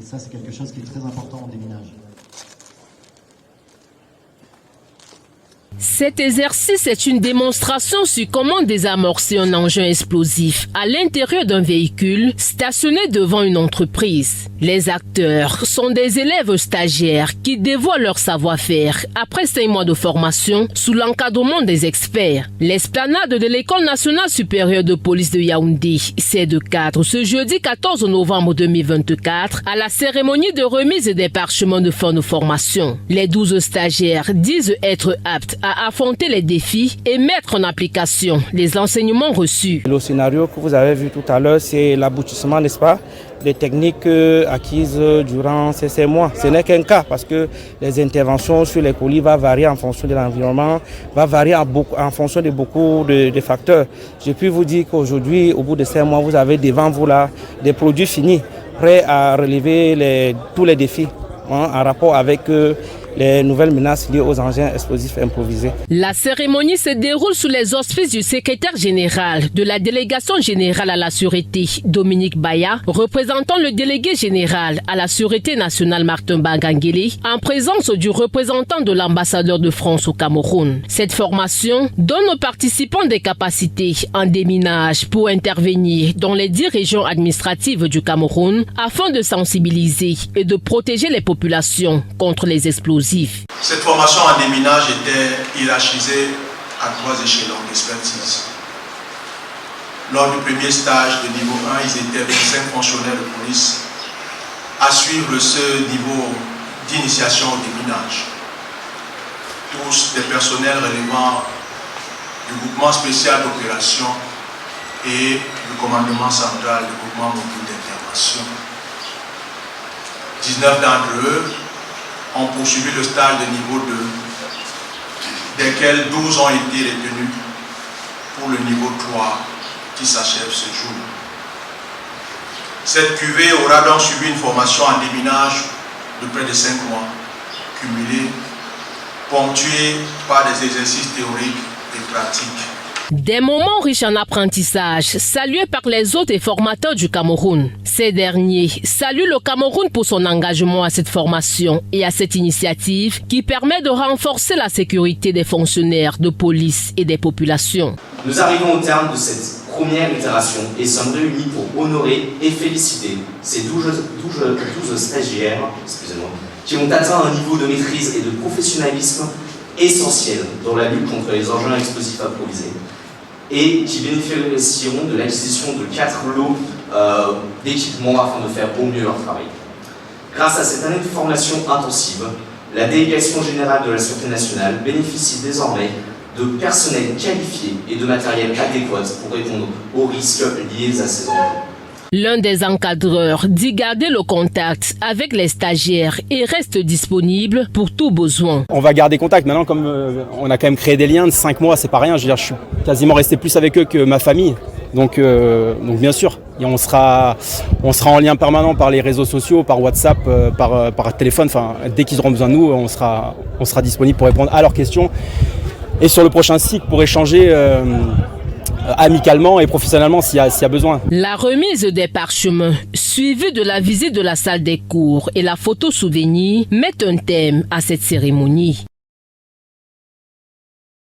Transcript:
ça, c'est quelque chose qui est très important en déminage. Cet exercice est une démonstration sur comment désamorcer un engin explosif à l'intérieur d'un véhicule stationné devant une entreprise. Les acteurs sont des élèves stagiaires qui dévoilent leur savoir-faire après 5 mois de formation sous l'encadrement des experts. L'esplanade de l'École nationale supérieure de police de Yaoundé c'est de cadre ce jeudi 14 novembre 2024 à la cérémonie de remise des parchemins de fin de formation. Les 12 stagiaires disent être aptes à affronter les défis et mettre en application les enseignements reçus. Le scénario que vous avez vu tout à l'heure, c'est l'aboutissement, n'est-ce pas, des techniques acquises durant ces 5 mois. Ce n'est qu'un cas parce que les interventions sur les colis vont varier en fonction de l'environnement, vont varier en fonction de beaucoup de facteurs. Je puis vous dire qu'aujourd'hui, au bout de 5 mois, vous avez devant vous là des produits finis, prêts à relever tous les défis en rapport avec les nouvelles menaces liées aux engins explosifs improvisés. La cérémonie se déroule sous les auspices du secrétaire général de la délégation générale à la sûreté, Dominique Baya, représentant le délégué général à la sûreté nationale Martin Bangangele, en présence du représentant de l'ambassadeur de France au Cameroun. Cette formation donne aux participants des capacités en déminage pour intervenir dans les 10 régions administratives du Cameroun afin de sensibiliser et de protéger les populations contre les explosifs. Cette formation en déminage était hiérarchisée à 3 échelons d'expertise. Lors du premier stage de niveau 1, ils étaient 25 fonctionnaires de police à suivre ce niveau d'initiation au déminage. Tous des personnels relevant du groupement spécial d'opération et du commandement central du groupement mobile d'intervention. 19 d'entre eux ont poursuivi le stage de niveau 2, desquels 12 ont été retenus pour le niveau 3 qui s'achève ce jour. Cette cuvée aura donc suivi une formation en déminage de près de 5 mois, cumulée, ponctuée par des exercices théoriques et pratiques. Des moments riches en apprentissage, salués par les hôtes et formateurs du Cameroun. Ces derniers saluent le Cameroun pour son engagement à cette formation et à cette initiative qui permet de renforcer la sécurité des fonctionnaires de police et des populations. Nous arrivons au terme de cette première itération et sommes réunis pour honorer et féliciter ces 12 stagiaires qui ont atteint un niveau de maîtrise et de professionnalisme essentiel dans la lutte contre les engins explosifs improvisés et qui bénéficieront de l'acquisition de 4 lots d'équipements afin de faire au mieux leur travail. Grâce à cette année de formation intensive, la délégation générale de la Sûreté nationale bénéficie désormais de personnel qualifié et de matériel adéquat pour répondre aux risques liés à ces enjeux. L'un des encadreurs dit garder le contact avec les stagiaires et reste disponible pour tout besoin. On va garder contact. Maintenant, comme on a quand même créé des liens de 5 mois, c'est pas rien. Je veux dire, je suis quasiment resté plus avec eux que ma famille. Donc bien sûr, et on sera en lien permanent par les réseaux sociaux, par WhatsApp, par téléphone. Enfin, dès qu'ils auront besoin de nous, on sera disponible pour répondre à leurs questions. Et sur le prochain cycle, pour échanger amicalement et professionnellement s'il y a besoin. La remise des parchemins, suivie de la visite de la salle des cours et la photo souvenir, mettent un thème à cette cérémonie.